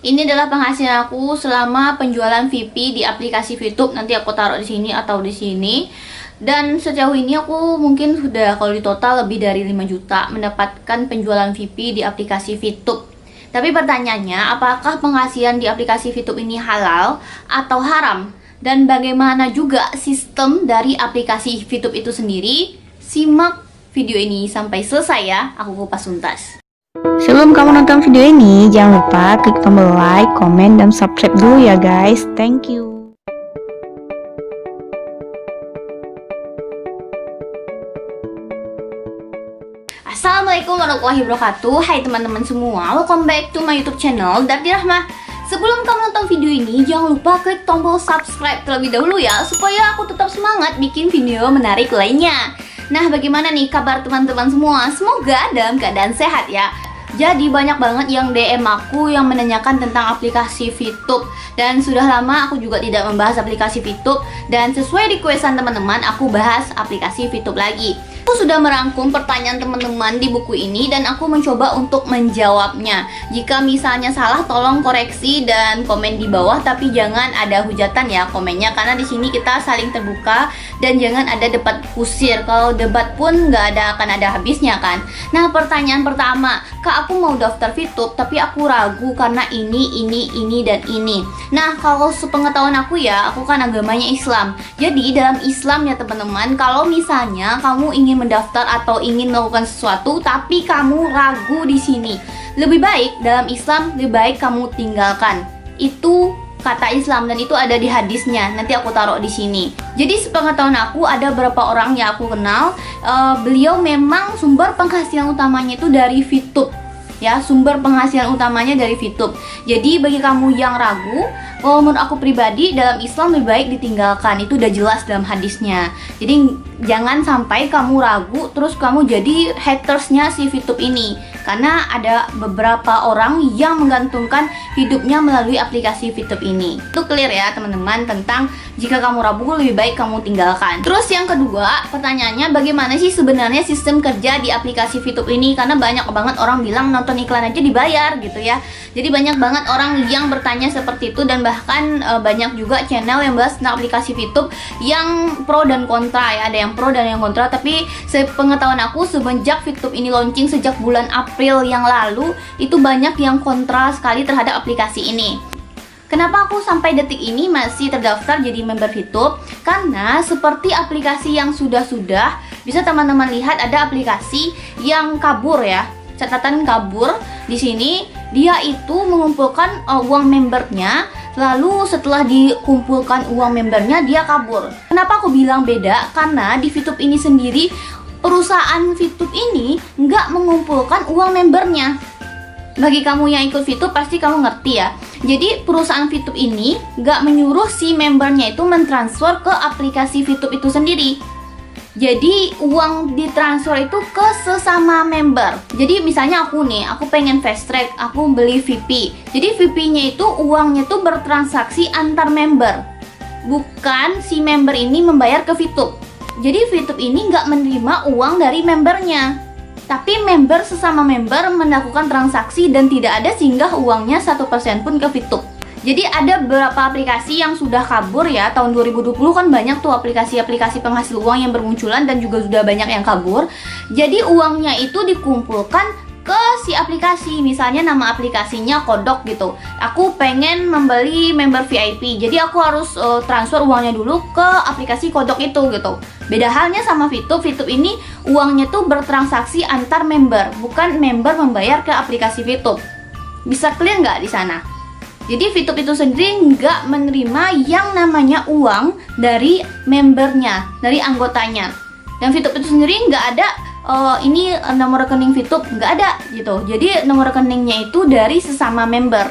Ini adalah penghasilan aku selama penjualan VP di aplikasi VTube. Nanti aku taruh di sini atau di sini. Dan sejauh ini aku mungkin sudah kalau di total lebih dari 5 juta mendapatkan penjualan VP di aplikasi VTube. Tapi pertanyaannya, apakah penghasilan di aplikasi VTube ini halal atau haram? Dan bagaimana juga sistem dari aplikasi VTube itu sendiri? Simak video ini sampai selesai ya, aku kupas tuntas. Sebelum kamu nonton video ini, jangan lupa klik tombol like, komen, dan subscribe dulu ya guys. Thank you. Assalamualaikum warahmatullahi wabarakatuh. Hai teman-teman semua, welcome back to my YouTube channel Darti Rahmah. Sebelum kamu nonton video ini, jangan lupa klik tombol subscribe terlebih dahulu ya, supaya aku tetap semangat bikin video menarik lainnya. Nah, bagaimana nih kabar teman-teman semua? Semoga dalam keadaan sehat ya. Jadi banyak banget yang DM aku yang menanyakan tentang aplikasi VTube. Dan sudah lama aku juga tidak membahas aplikasi VTube. Dan sesuai requestan teman-teman, aku bahas aplikasi VTube lagi. Aku sudah merangkum pertanyaan teman-teman di buku ini dan aku mencoba untuk menjawabnya. Jika misalnya salah, tolong koreksi dan komen di bawah, tapi jangan ada hujatan ya komennya, karena di sini kita saling terbuka dan jangan ada debat kusir. Kalau debat pun akan ada habisnya kan. Nah, pertanyaan pertama, Kak, aku mau daftar VTube tapi aku ragu karena ini dan ini. Nah, kalau sepengetahuan aku ya, aku kan agamanya Islam. Jadi dalam Islam ya teman-teman, kalau misalnya kamu ingin mendaftar atau ingin melakukan sesuatu tapi kamu ragu di sini, lebih baik dalam Islam lebih baik kamu tinggalkan. Itu kata Islam dan itu ada di hadisnya. Nanti aku taruh di sini. Jadi sepengetahuan aku ada beberapa orang yang aku kenal, beliau memang sumber penghasilan utamanya itu dari VTube. Ya, sumber penghasilan utamanya dari VTube. Jadi bagi kamu yang ragu, kalau menurut aku pribadi dalam Islam lebih baik ditinggalkan. Itu udah jelas dalam hadisnya. Jadi jangan sampai kamu ragu terus kamu jadi hatersnya si VTube ini. Karena ada beberapa orang yang menggantungkan hidupnya melalui aplikasi VTube ini. Itu clear ya teman-teman tentang jika kamu ragu lebih baik kamu tinggalkan. Terus yang kedua, pertanyaannya bagaimana sih sebenarnya sistem kerja di aplikasi VTube ini? Karena banyak banget orang bilang nonton iklan aja dibayar gitu ya. Jadi banyak banget orang yang bertanya seperti itu dan bahkan banyak juga channel yang bahas tentang aplikasi VTube yang pro dan kontra ya. Ada yang pro dan yang kontra, tapi sepengetahuan aku semenjak VTube ini launching sejak bulan April yang lalu, itu banyak yang kontra sekali terhadap aplikasi ini. Kenapa aku sampai detik ini masih terdaftar jadi member VTube? Karena seperti aplikasi yang sudah-sudah, bisa teman-teman lihat ada aplikasi yang kabur ya. Catatan kabur di sini, dia itu mengumpulkan uang membernya, lalu setelah dikumpulkan uang membernya dia kabur. Kenapa aku bilang beda? Karena di VTube ini sendiri, perusahaan VTube ini nggak mengumpulkan uang membernya. Bagi kamu yang ikut VTube pasti kamu ngerti ya. Jadi perusahaan VTube ini nggak menyuruh si membernya itu mentransfer ke aplikasi VTube itu sendiri. Jadi uang ditransfer itu ke sesama member. Jadi misalnya aku nih, aku pengen fast track, aku beli VP. Jadi VP-nya itu uangnya tuh bertransaksi antar member, bukan si member ini membayar ke VTube. Jadi VTube ini nggak menerima uang dari membernya, tapi member sesama member melakukan transaksi dan tidak ada singgah uangnya 1% pun ke VTube. Jadi ada beberapa aplikasi yang sudah kabur ya. Tahun 2020 kan banyak tuh aplikasi-aplikasi penghasil uang yang bermunculan dan juga sudah banyak yang kabur. Jadi uangnya itu dikumpulkan ke si aplikasi. Misalnya nama aplikasinya Kodok gitu. Aku pengen membeli member VIP, jadi aku harus transfer uangnya dulu ke aplikasi Kodok itu gitu. Beda halnya sama VTube. VTube ini uangnya tuh bertransaksi antar member, bukan member membayar ke aplikasi VTube. Bisa clear nggak di sana? Jadi VTube itu sendiri nggak menerima yang namanya uang dari membernya, dari anggotanya. Dan VTube itu sendiri nggak ada ini nomor rekening VTube, nggak ada gitu. Jadi nomor rekeningnya itu dari sesama member.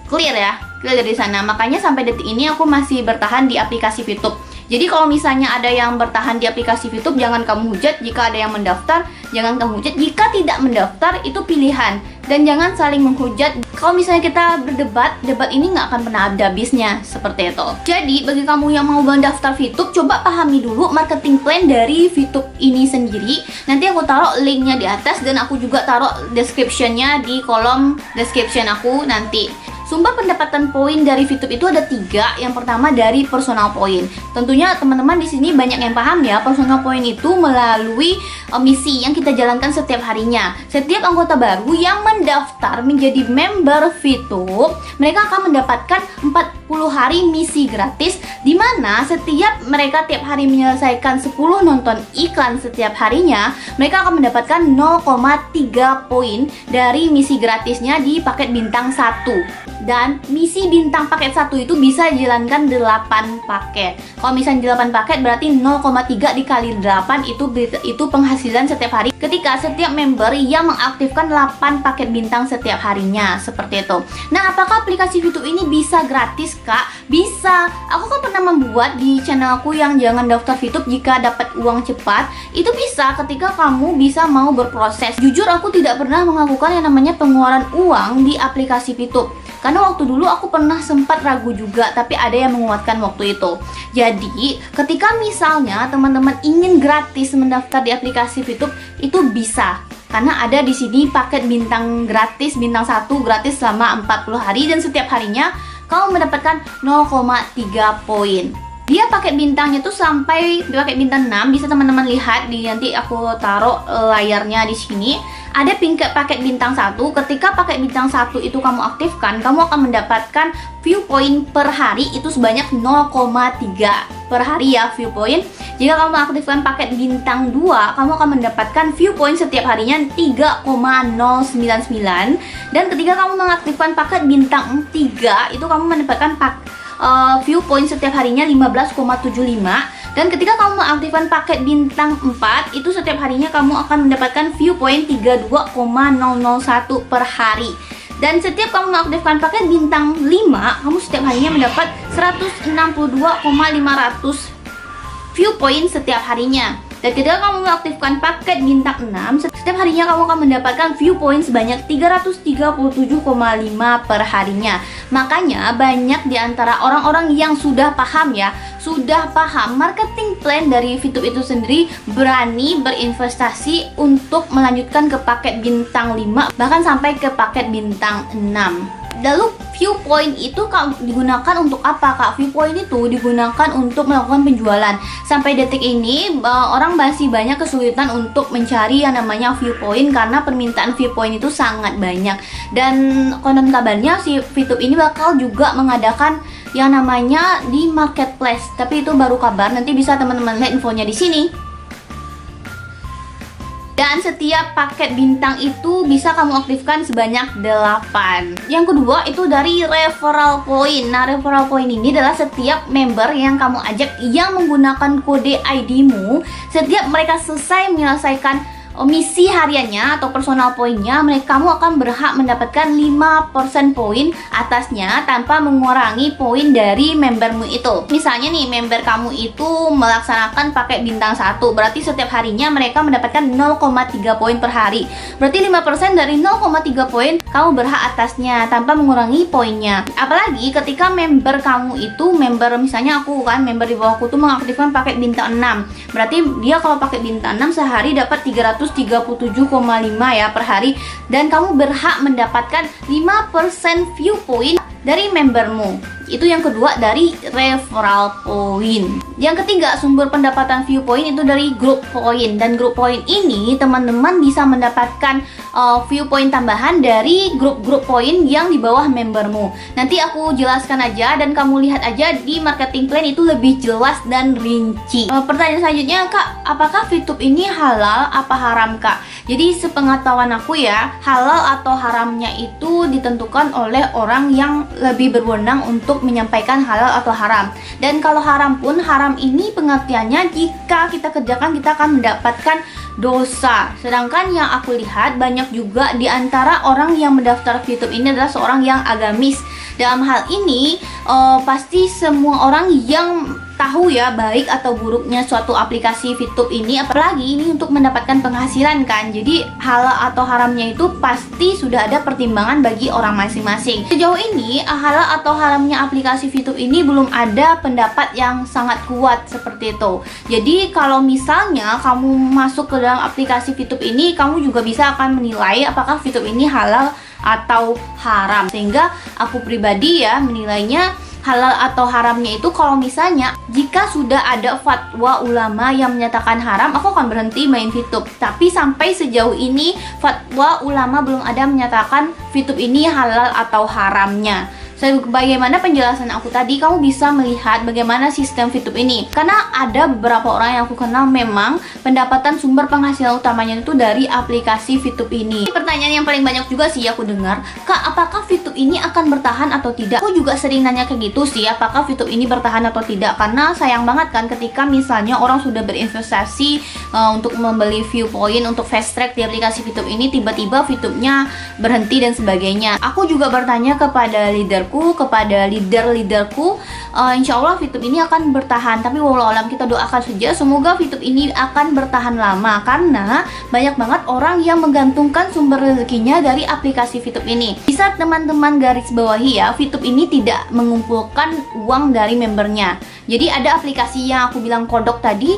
Clear ya? Clear dari sana. Makanya sampai detik ini aku masih bertahan di aplikasi VTube. Jadi kalau misalnya ada yang bertahan di aplikasi VTube, jangan kamu hujat. Jika ada yang mendaftar, jangan kamu hujat. Jika tidak mendaftar, itu pilihan. Dan jangan saling menghujat. Kalau misalnya kita berdebat, debat ini nggak akan pernah ada habisnya, seperti itu. Jadi bagi kamu yang mau mendaftar VTube, coba pahami dulu marketing plan dari VTube ini sendiri. Nanti aku taruh linknya di atas, dan aku juga taruh descriptionnya di kolom description aku nanti. Sumber pendapatan poin dari VTube itu ada 3. Yang pertama dari personal point. Tentunya teman-teman di sini banyak yang paham ya, personal point itu melalui misi yang kita jalankan setiap harinya. Setiap anggota baru yang mendaftar menjadi member VTube, mereka akan mendapatkan 40 hari misi gratis, di mana setiap mereka tiap hari menyelesaikan 10 nonton iklan setiap harinya, mereka akan mendapatkan 0,3 poin dari misi gratisnya di paket bintang 1. Dan misi bintang paket 1 itu bisa dijalankan 8 paket. Kalau misalnya 8 paket berarti 0,3 dikali 8 itu penghasilan setiap hari ketika setiap member yang mengaktifkan 8 paket bintang setiap harinya, seperti itu. Nah, apakah aplikasi VTube ini bisa gratis, Kak? Bisa. Aku kan pernah membuat di channelku yang jangan daftar VTube jika dapat uang cepat. Itu bisa ketika kamu bisa mau berproses. Jujur aku tidak pernah melakukan yang namanya pengeluaran uang di aplikasi VTube. Karena waktu dulu aku pernah sempat ragu juga, tapi ada yang menguatkan waktu itu. Jadi, ketika misalnya teman-teman ingin gratis mendaftar di aplikasi VTube, itu bisa. Karena ada di sini paket bintang gratis, bintang 1 gratis selama 40 hari, dan setiap harinya kamu mendapatkan 0,3 poin. Dia paket bintangnya tuh sampai paket bintang 6, bisa teman-teman lihat di nanti aku taruh layarnya di sini. Ada paket bintang 1. Ketika paket bintang 1 itu kamu aktifkan, kamu akan mendapatkan view point per hari itu sebanyak 0,3 per hari ya, view point. Jika kamu aktifkan paket bintang 2, kamu akan mendapatkan view point setiap harinya 3,099. Dan ketika kamu mengaktifkan paket bintang 3, itu kamu mendapatkan view point setiap harinya 15,75. Dan ketika kamu mengaktifkan paket bintang 4, itu setiap harinya kamu akan mendapatkan view point 32,001 per hari. Dan setiap kamu mengaktifkan paket bintang 5, kamu setiap harinya mendapat 162,500 view point setiap harinya. Dan ketika kamu mengaktifkan paket bintang 6, setiap harinya kamu akan mendapatkan view point sebanyak 337,5 per harinya. Makanya banyak di antara orang-orang yang sudah paham ya, sudah paham marketing plan dari VTube itu sendiri, berani berinvestasi untuk melanjutkan ke paket bintang 5, bahkan sampai ke paket bintang 6. Lalu view point itu digunakan untuk apa, Kak? View point itu digunakan untuk melakukan penjualan. Sampai detik ini orang masih banyak kesulitan untuk mencari yang namanya view point karena permintaan view point itu sangat banyak. Dan konon kabarnya si VTube ini bakal juga mengadakan yang namanya di marketplace. Tapi itu baru kabar, nanti bisa teman-teman lihat infonya di sini. Dan setiap paket bintang itu bisa kamu aktifkan sebanyak 8. Yang kedua itu dari referral point. Nah, referral point ini adalah setiap member yang kamu ajak yang menggunakan kode ID-mu, setiap mereka selesai menyelesaikan misi hariannya atau personal poinnya, kamu akan berhak mendapatkan 5% poin atasnya tanpa mengurangi poin dari membermu itu. Misalnya nih, member kamu itu melaksanakan paket bintang 1, berarti setiap harinya mereka mendapatkan 0,3 poin per hari. Berarti 5% dari 0,3 poin kamu berhak atasnya tanpa mengurangi poinnya. Apalagi ketika member kamu itu, member misalnya aku kan, member di bawahku tuh mengaktifkan paket bintang 6. Berarti dia kalau paket bintang 6 sehari dapat 337,5 ya per hari, dan kamu berhak mendapatkan 5% view point dari membermu. Itu yang kedua dari referral point. Yang ketiga, sumber pendapatan view point itu dari group point. Dan group point ini teman-teman bisa mendapatkan view point tambahan dari grup-grup point yang di bawah membermu. Nanti aku jelaskan aja dan kamu lihat aja di marketing plan, itu lebih jelas dan rinci. Pertanyaan selanjutnya, Kak, apakah VTube ini halal apa haram, Kak? Jadi sepengetahuan aku ya, halal atau haramnya itu ditentukan oleh orang yang lebih berwenang untuk menyampaikan halal atau haram. Dan kalau haram pun, haram ini pengertiannya jika kita kerjakan kita akan mendapatkan dosa. Sedangkan yang aku lihat banyak juga di antara orang yang mendaftar VTube ini adalah seorang yang agamis. Dalam hal ini pasti semua orang yang tahu ya baik atau buruknya suatu aplikasi VTube ini, apalagi ini untuk mendapatkan penghasilan kan. Jadi halal atau haramnya itu pasti sudah ada pertimbangan bagi orang masing-masing. Sejauh ini halal atau haramnya aplikasi VTube ini belum ada pendapat yang sangat kuat seperti itu. Jadi kalau misalnya kamu masuk ke dalam aplikasi VTube ini, kamu juga bisa akan menilai apakah VTube ini halal atau haram. Sehingga aku pribadi ya menilainya halal atau haramnya itu kalau misalnya jika sudah ada fatwa ulama yang menyatakan haram, aku akan berhenti main VTube. Tapi sampai sejauh ini fatwa ulama belum ada menyatakan VTube ini halal atau haramnya. Bagaimana penjelasan aku tadi, kamu bisa melihat bagaimana sistem VTube ini. Karena ada beberapa orang yang aku kenal memang pendapatan sumber penghasilan utamanya itu dari aplikasi VTube ini. Pertanyaan yang paling banyak juga sih aku dengar, Kak, apakah VTube ini akan bertahan atau tidak? Aku juga sering nanya kayak gitu sih, apakah VTube ini bertahan atau tidak. Karena sayang banget kan ketika misalnya orang sudah berinvestasi untuk membeli viewpoint, untuk fast track di aplikasi VTube ini, tiba-tiba VTube-nya berhenti dan sebagainya. Aku juga bertanya kepada kepada leaderku, insya Allah VTube ini akan bertahan. Tapi walau alam, kita doakan saja semoga VTube ini akan bertahan lama, karena banyak banget orang yang menggantungkan sumber rezekinya dari aplikasi VTube ini. Bisa teman-teman garis bawahi ya, VTube ini tidak mengumpulkan uang dari membernya. Jadi ada aplikasi yang aku bilang kodok tadi,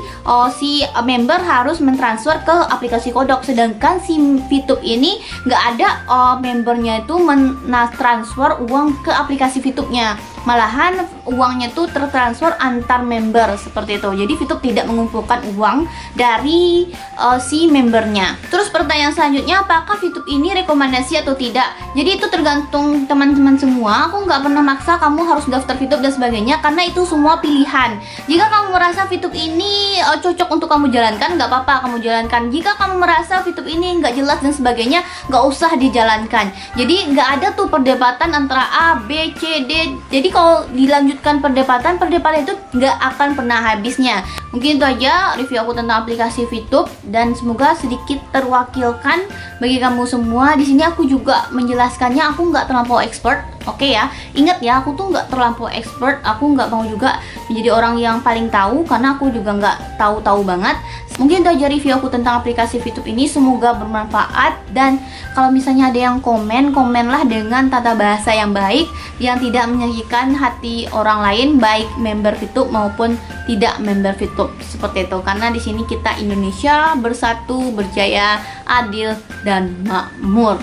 si member harus mentransfer ke aplikasi kodok, sedangkan si VTube ini nggak ada membernya itu mentransfer uang ke aplikasi VTube-nya. Malahan uangnya tuh tertransfer antar member seperti itu. Jadi VTube tidak mengumpulkan uang dari si membernya. Terus pertanyaan selanjutnya, apakah VTube ini rekomendasi atau tidak? Jadi itu tergantung teman-teman semua. Aku nggak pernah maksa kamu harus daftar VTube dan sebagainya, karena itu semua pilihan. Jika kamu merasa VTube ini cocok untuk kamu jalankan, nggak apa-apa kamu jalankan. Jika kamu merasa VTube ini nggak jelas dan sebagainya, nggak usah dijalankan. Jadi nggak ada tuh perdebatan antara A, B, C, D. Jadi kalau dilanjutkan perdebatan itu nggak akan pernah habisnya. Mungkin itu aja review aku tentang aplikasi VTube, dan semoga sedikit terwakilkan bagi kamu semua. Di sini aku juga menjelaskannya, aku nggak terlampau expert. Oke ya, ingat ya, aku tuh nggak terlampau expert. Aku nggak mau juga menjadi orang yang paling tahu, karena aku juga nggak tahu-tahu banget. Mungkin itu aja review aku tentang aplikasi VTube ini. Semoga bermanfaat, dan kalau misalnya ada yang komenlah dengan tata bahasa yang baik, yang tidak menyakitkan hati orang lain, baik member VTube maupun tidak member VTube, seperti itu. Karena di sini kita Indonesia bersatu, berjaya, adil, dan makmur.